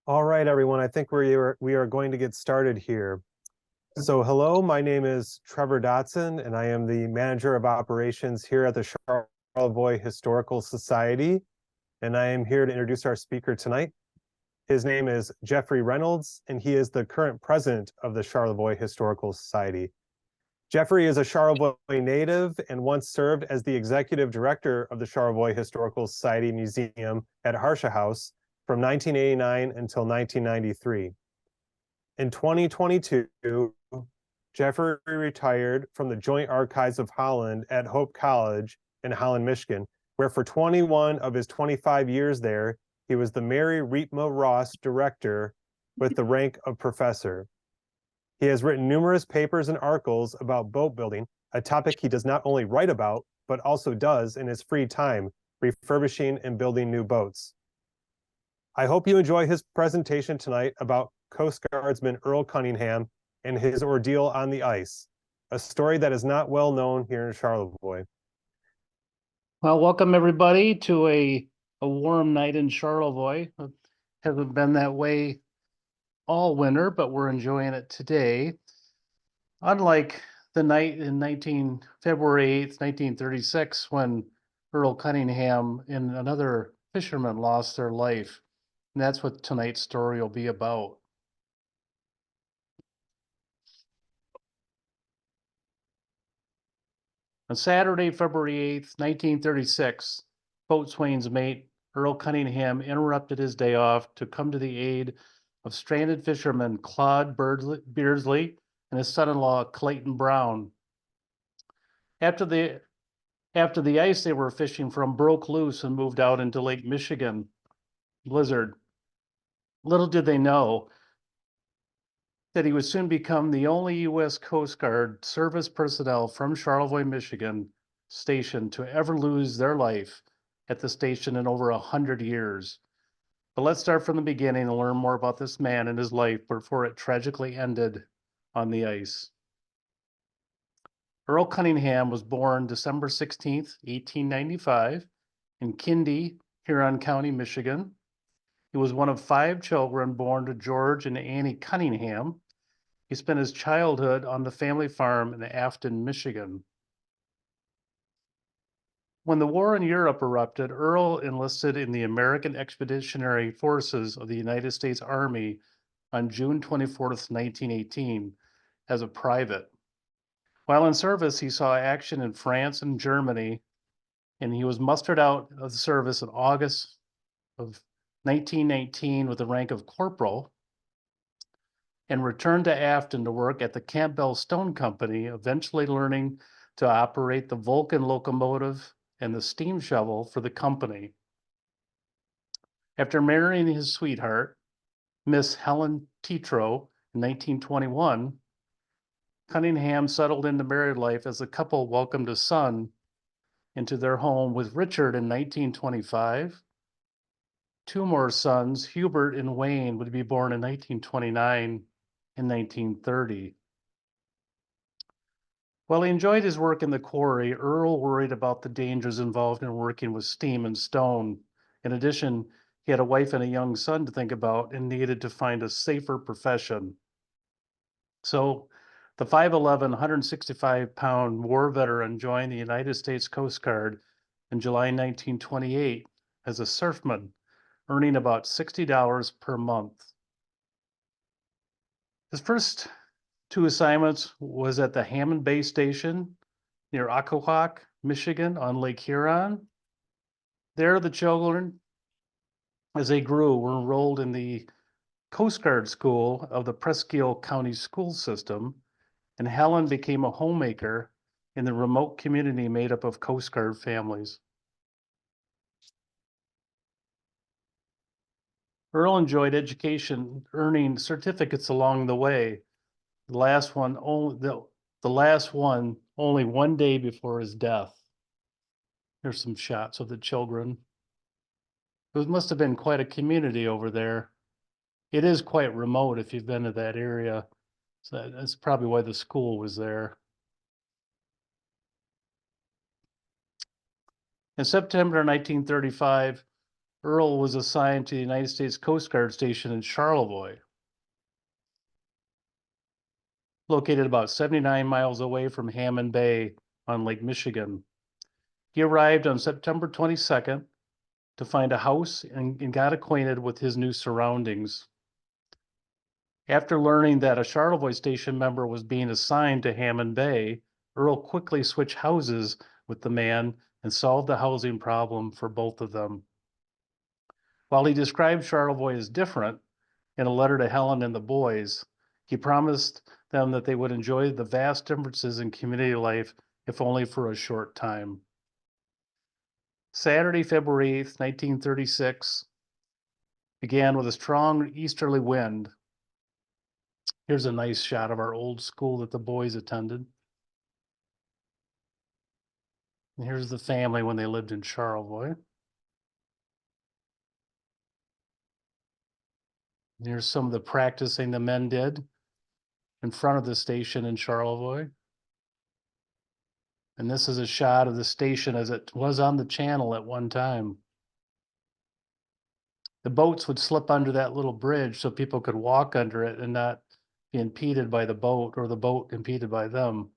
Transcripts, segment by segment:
All right, everyone. I think we are going to get started here. So, hello, my name is Trevor Dotson, and I am the manager of operations here at the Charlevoix Historical Society. And I am here to introduce our speaker tonight. His name is Jeffrey Reynolds, and he is the current president of the Charlevoix Historical Society. Jeffrey is a Charlevoix native and once served as the executive director of the Charlevoix Historical Society Museum at Harsha House from 1989 until 1993. In 2022, Jeffrey retired from the Joint Archives of Holland at Hope College in Holland, Michigan, where for 21 of his 25 years there, he was the Mary Riepma Ross Director with the rank of professor. He has written numerous papers and articles about boat building, a topic he does not only write about, but also does in his free time, refurbishing and building new boats. I hope you enjoy his presentation tonight about Coast Guardsman Earl Cunningham and his ordeal on the ice, a story that is not well known here in Charlevoix. Well, welcome everybody to a warm night in Charlevoix. It hasn't been that way all winter, but we're enjoying it today. Unlike the night in February 8th, 1936, when Earl Cunningham and another fisherman lost their life. And that's what tonight's story will be about. On Saturday, February 8th, 1936, Boatswain's mate, Earl Cunningham, interrupted his day off to come to the aid of stranded fisherman Claude Beardsley and his son-in-law Clayton Brown. After the ice they were fishing from broke loose and moved out into Lake Michigan blizzard. Little did they know that he would soon become the only U.S. Coast Guard service personnel from Charlevoix, Michigan, station to ever lose their life at the station in over 100 years. But let's start from the beginning and learn more about this man and his life before it tragically ended on the ice. Earl Cunningham was born December 16th, 1895, in Kindy, Huron County, Michigan. He was one of 5 children born to George and Annie Cunningham. He spent his childhood on the family farm in Afton, Michigan. When the war in Europe erupted, Earl enlisted in the American Expeditionary Forces of the United States Army on June 24th, 1918, as a private. While in service, he saw action in France and Germany, and he was mustered out of the service in August of 1919 with the rank of corporal, and returned to Afton to work at the Campbell Stone Company, eventually learning to operate the Vulcan locomotive and the steam shovel for the company. After marrying his sweetheart, Miss Helen Tetro, in 1921, Cunningham settled into married life as the couple welcomed a son into their home with Richard in 1925. 2 more sons, Hubert and Wayne, would be born in 1929 and 1930. While he enjoyed his work in the quarry, Earl worried about the dangers involved in working with steam and stone. In addition, he had a wife and a young son to think about and needed to find a safer profession. So the 5'11", 165-pound war veteran joined the United States Coast Guard in July 1928 as a surfman, earning about $60 per month. His first 2 assignments was at the Hammond Bay Station near Occoquan, Michigan on Lake Huron. There, the children, as they grew, were enrolled in the Coast Guard School of the Presque County School System, and Helen became a homemaker in the remote community made up of Coast Guard families. Earl enjoyed education, earning certificates along the way. The last one only 1 day before his death. There's some shots of the children. It must have been quite a community over there. It is quite remote if you've been to that area. So that's probably why the school was there. In September 1935, Earl was assigned to the United States Coast Guard station in Charlevoix, located about 79 miles away from Hammond Bay on Lake Michigan. He arrived on September 22nd to find a house and got acquainted with his new surroundings. After learning that a Charlevoix station member was being assigned to Hammond Bay, Earl quickly switched houses with the man and solved the housing problem for both of them. While he described Charlevoix as different in a letter to Helen and the boys, he promised them that they would enjoy the vast differences in community life, if only for a short time. Saturday, February 8th, 1936, began with a strong easterly wind. Here's a nice shot of our old school that the boys attended. And here's the family when they lived in Charlevoix. And here's some of the practicing the men did in front of the station in Charlevoix. And this is a shot of the station as it was on the channel at one time. The boats would slip under that little bridge so people could walk under it and not be impeded by the boat or the boat impeded by them.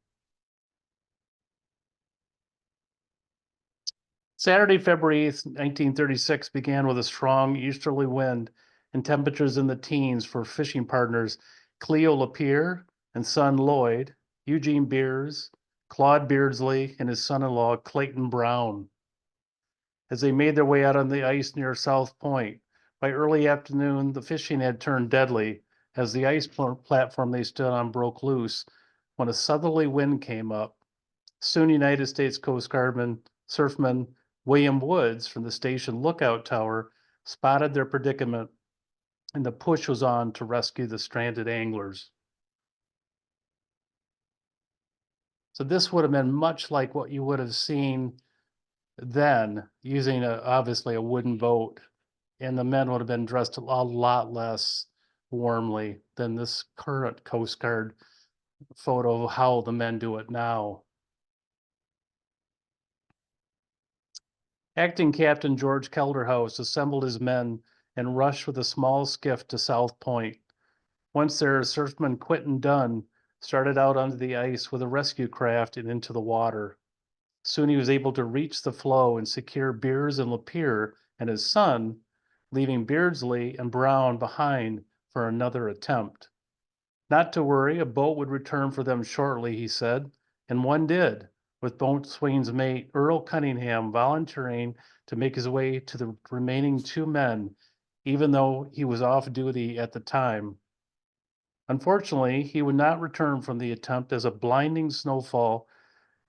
Saturday, February 8th, 1936 began with a strong easterly wind and temperatures in the teens for fishing partners Cleo Lapierre and son Lloyd, Eugene Beers, Claude Beardsley, and his son-in-law Clayton Brown. As they made their way out on the ice near South Point, by early afternoon, the fishing had turned deadly as the ice platform they stood on broke loose when a southerly wind came up. Soon United States Coast Guardman, surfman William Woods from the station lookout tower spotted their predicament, and the push was on to rescue the stranded anglers. So this would have been much like what you would have seen then, using obviously a wooden boat, and the men would have been dressed a lot less warmly than this current Coast Guard photo of how the men do it now. Acting Captain George Kelderhouse assembled his men and rushed with a small skiff to South Point. Once there, surfman Quentin Dunn started out onto the ice with a rescue craft and into the water. Soon he was able to reach the floe and secure Beers and Lapierre and his son, leaving Beardsley and Brown behind for another attempt. Not to worry, a boat would return for them shortly, he said, and one did, with Boatswain's mate Earl Cunningham volunteering to make his way to the remaining two men, even though he was off duty at the time. Unfortunately, he would not return from the attempt as a blinding snowfall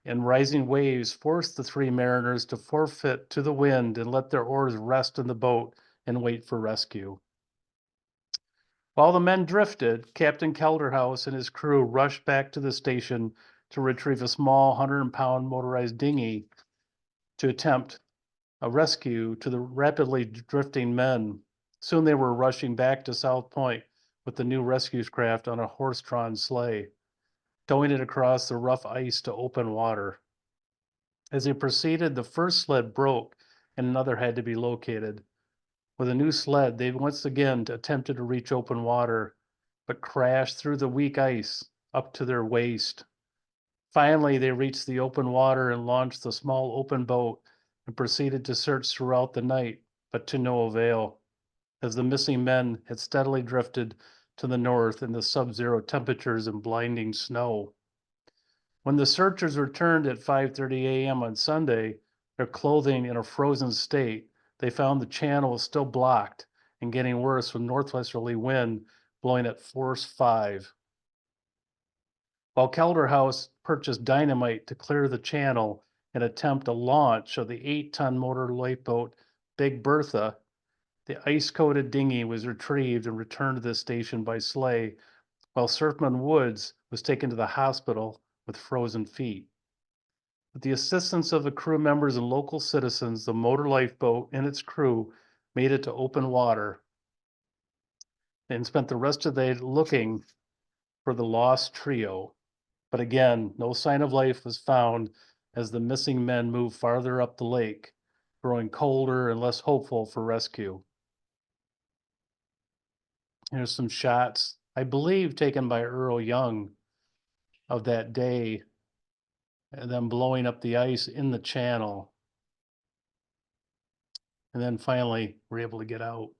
and rising waves forced the three mariners to forfeit to the wind and let their oars rest in the boat and wait for rescue. While the men drifted, Captain Kelderhouse and his crew rushed back to the station to retrieve a small 100-pound motorized dinghy to attempt a rescue to the rapidly drifting men. Soon they were rushing back to South Point with the new rescue craft on a horse-drawn sleigh, towing it across the rough ice to open water. As they proceeded, the first sled broke and another had to be located. With a new sled, they once again attempted to reach open water, but crashed through the weak ice up to their waist. Finally, they reached the open water and launched the small open boat and proceeded to search throughout the night, but to no avail, as the missing men had steadily drifted to the north in the sub-zero temperatures and blinding snow. When the searchers returned at 5:30 a.m. on Sunday, their clothing in a frozen state, they found the channel was still blocked and getting worse with northwesterly wind blowing at force 5. While Kelderhouse purchased dynamite to clear the channel and attempt a launch of the 8-ton motor lifeboat Big Bertha, the ice-coated dinghy was retrieved and returned to the station by sleigh, while Surfman Woods was taken to the hospital with frozen feet. With the assistance of the crew members and local citizens, the motor lifeboat and its crew made it to open water and spent the rest of the day looking for the lost trio. But again, no sign of life was found as the missing men moved farther up the lake, growing colder and less hopeful for rescue. Here's some shots, I believe taken by Earl Young, of that day, and then blowing up the ice in the channel. And then finally, we're able to get out.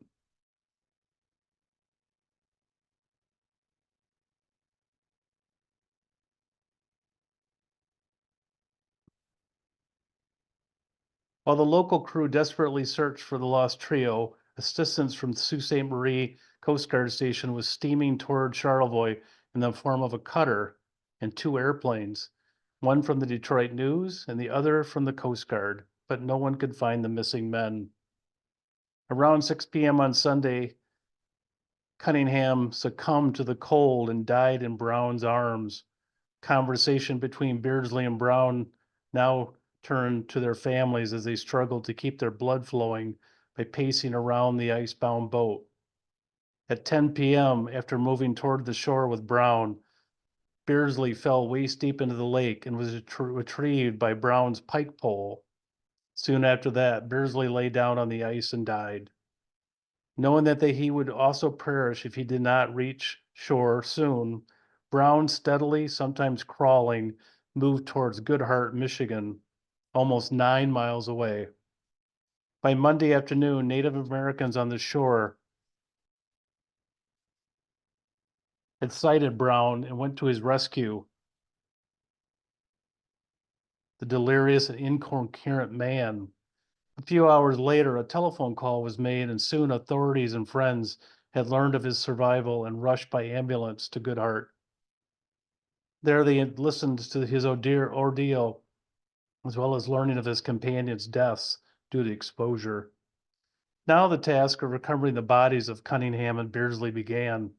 While the local crew desperately searched for the lost trio, assistance from Sault Ste. Marie Coast Guard Station was steaming toward Charlevoix in the form of a cutter and 2 airplanes, one from the Detroit News and the other from the Coast Guard, but no one could find the missing men. Around 6 p.m. on Sunday, Cunningham succumbed to the cold and died in Brown's arms. Conversation between Beardsley and Brown now turned to their families as they struggled to keep their blood flowing by pacing around the icebound boat. At 10 p.m., after moving toward the shore with Brown, Beardsley fell waist deep into the lake and was retrieved by Brown's pike pole. Soon after that, Beardsley lay down on the ice and died. Knowing that he would also perish if he did not reach shore soon, Brown steadily, sometimes crawling, moved towards Goodhart, Michigan, almost 9 miles away. By Monday afternoon, Native Americans on the shore had sighted Brown and went to his rescue. The delirious and incoherent man. A few hours later, a telephone call was made, and soon authorities and friends had learned of his survival and rushed by ambulance to Goodhart. There they had listened to his ordeal, as well as learning of his companions' deaths due to exposure. Now the task of recovering the bodies of Cunningham and Beardsley began.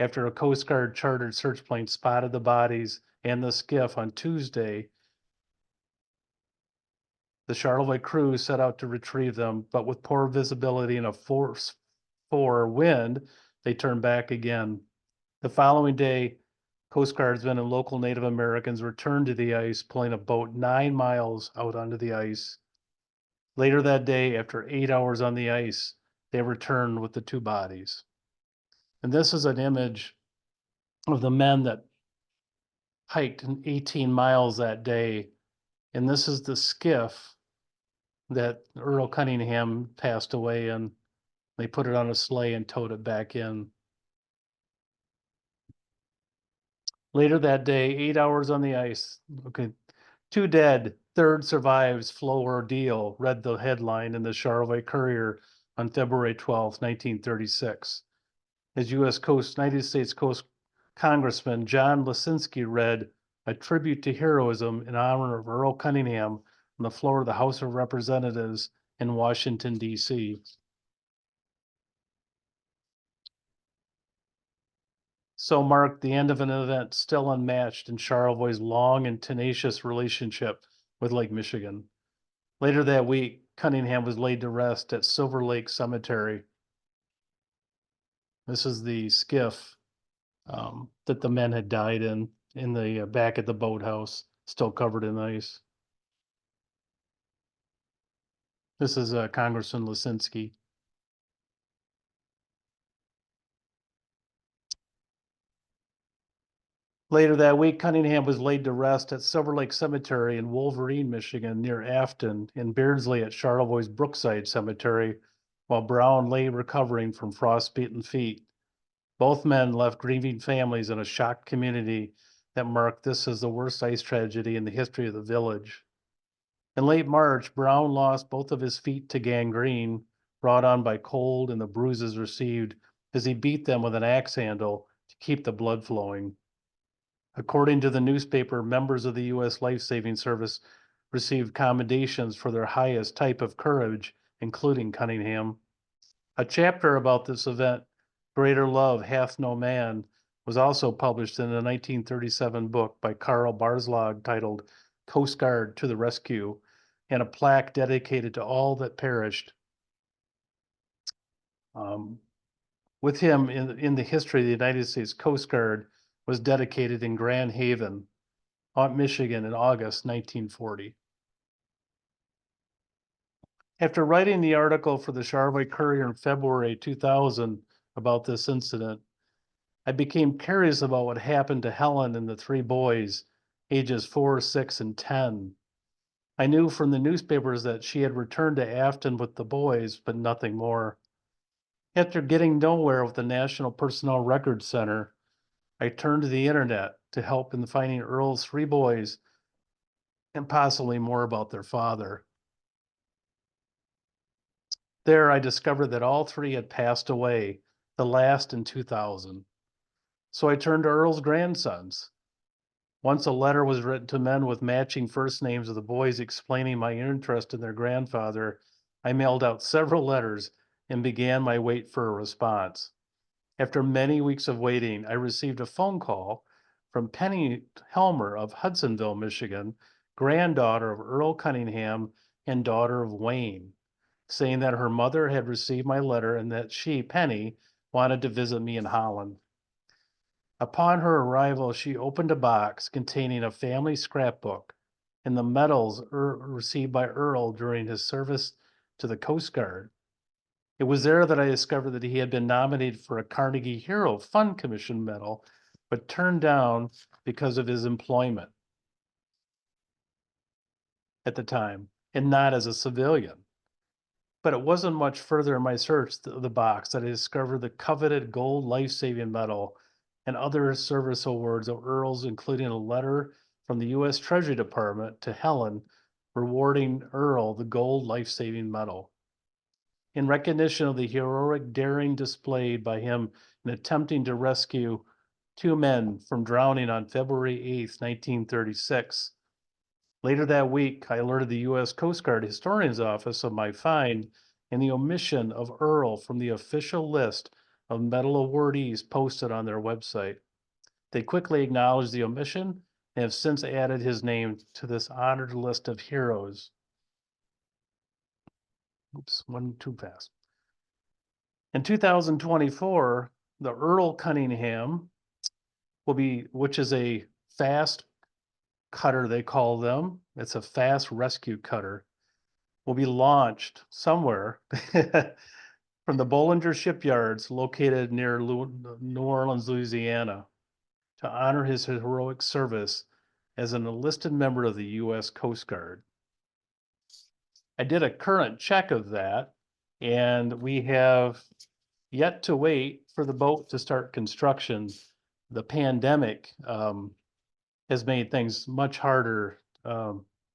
After a Coast Guard chartered search plane spotted the bodies and the skiff on Tuesday, the Charlevoix crew set out to retrieve them, but with poor visibility and a force 4 wind, they turned back again. The following day, Coast Guardsmen and local Native Americans returned to the ice, pulling a boat 9 miles out onto the ice. Later that day, after 8 hours on the ice, they returned with the 2 bodies. And this is an image of the men that hiked 18 miles that day. And this is the skiff that Earl Cunningham passed away in. They put it on a sleigh and towed it back in. Later that day, 8 hours on the ice. Okay, 2 dead, 3rd survives flow ordeal, read the headline in the Charlevoix Courier on February 12, 1936. As United States Coast Congressman John Lisinski read a tribute to heroism in honor of Earl Cunningham on the floor of the House of Representatives in Washington, D.C. So marked the end of an event still unmatched in Charlevoix's long and tenacious relationship with Lake Michigan. Later that week, Cunningham was laid to rest at Silver Lake Cemetery. This is the skiff that the men had died in the back at the boathouse, still covered in ice. This is Congressman Lisinski. Later that week, Cunningham was laid to rest at Silver Lake Cemetery in Wolverine, Michigan, near Afton, and Beardsley at Charlevoix's Brookside Cemetery, while Brown lay recovering from frostbitten feet. Both men left grieving families in a shocked community that marked this as the worst ice tragedy in the history of the village. In late March, Brown lost both of his feet to gangrene, brought on by cold and the bruises received as he beat them with an axe handle to keep the blood flowing. According to the newspaper, members of the U.S. Life-Saving Service received commendations for their highest type of courage, including Cunningham. A chapter about this event, Greater Love Hath No Man, was also published in a 1937 book by Carl Barzlog titled Coast Guard to the Rescue, and a plaque dedicated to all that perished. With him in the history of the United States Coast Guard was dedicated in Grand Haven, Michigan in August 1940. After writing the article for the Charlevoix Courier in February 2000 about this incident, I became curious about what happened to Helen and the three boys, ages 4, 6, and 10. I knew from the newspapers that she had returned to Afton with the boys, but nothing more. After getting nowhere with the National Personnel Records Center, I turned to the internet to help in finding Earl's three boys and possibly more about their father. There, I discovered that all three had passed away, the last in 2000. So I turned to Earl's grandsons. Once a letter was written to men with matching first names of the boys explaining my interest in their grandfather, I mailed out several letters and began my wait for a response. After many weeks of waiting, I received a phone call from Penny Helmer of Hudsonville, Michigan, granddaughter of Earl Cunningham and daughter of Wayne, saying that her mother had received my letter and that she, Penny, wanted to visit me in Holland. Upon her arrival, she opened a box containing a family scrapbook and the medals received by Earl during his service to the Coast Guard. It was there that I discovered that he had been nominated for a Carnegie Hero Fund Commission medal, but turned down because of his employment at the time, and not as a civilian. But it wasn't much further in my search of the box that I discovered the coveted gold life-saving medal and other service awards of Earl's, including a letter from the U.S. Treasury Department to Helen rewarding Earl the gold life-saving medal. In recognition of the heroic daring displayed by him in attempting to rescue two men from drowning on February 8th, 1936. Later that week, I alerted the U.S. Coast Guard Historian's Office of my find and the omission of Earl from the official list of medal awardees posted on their website. They quickly acknowledged the omission and have since added his name to this honored list of heroes. Oops, one too fast. In 2024, the Earl Cunningham will be, which is a fast cutter, they call them. It's a fast rescue cutter, will be launched somewhere from the Bollinger Shipyards located near New Orleans, Louisiana, to honor his heroic service as an enlisted member of the U.S. Coast Guard. I did a current check of that, and we have yet to wait for the boat to start construction. The pandemic has made things much harder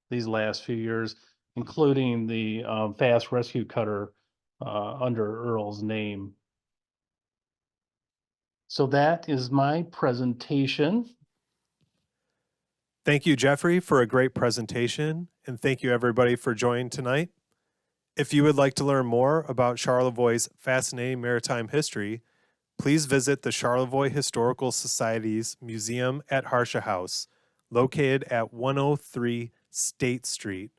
these last few years, including the fast rescue cutter under Earl's name. So that is my presentation. Thank you, Jeffrey, for a great presentation, and thank you everybody for joining tonight. If you would like to learn more about Charlevoix's fascinating maritime history, please visit the Charlevoix Historical Society's Museum at Harsha House, located at 103 State Street.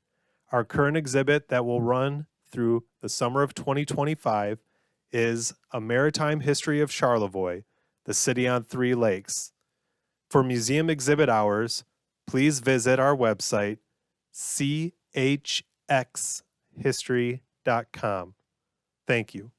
Our current exhibit that will run through the summer of 2025 is A Maritime History of Charlevoix, the City on Three Lakes. For museum exhibit hours, please visit our website, chxhistory.com. Thank you.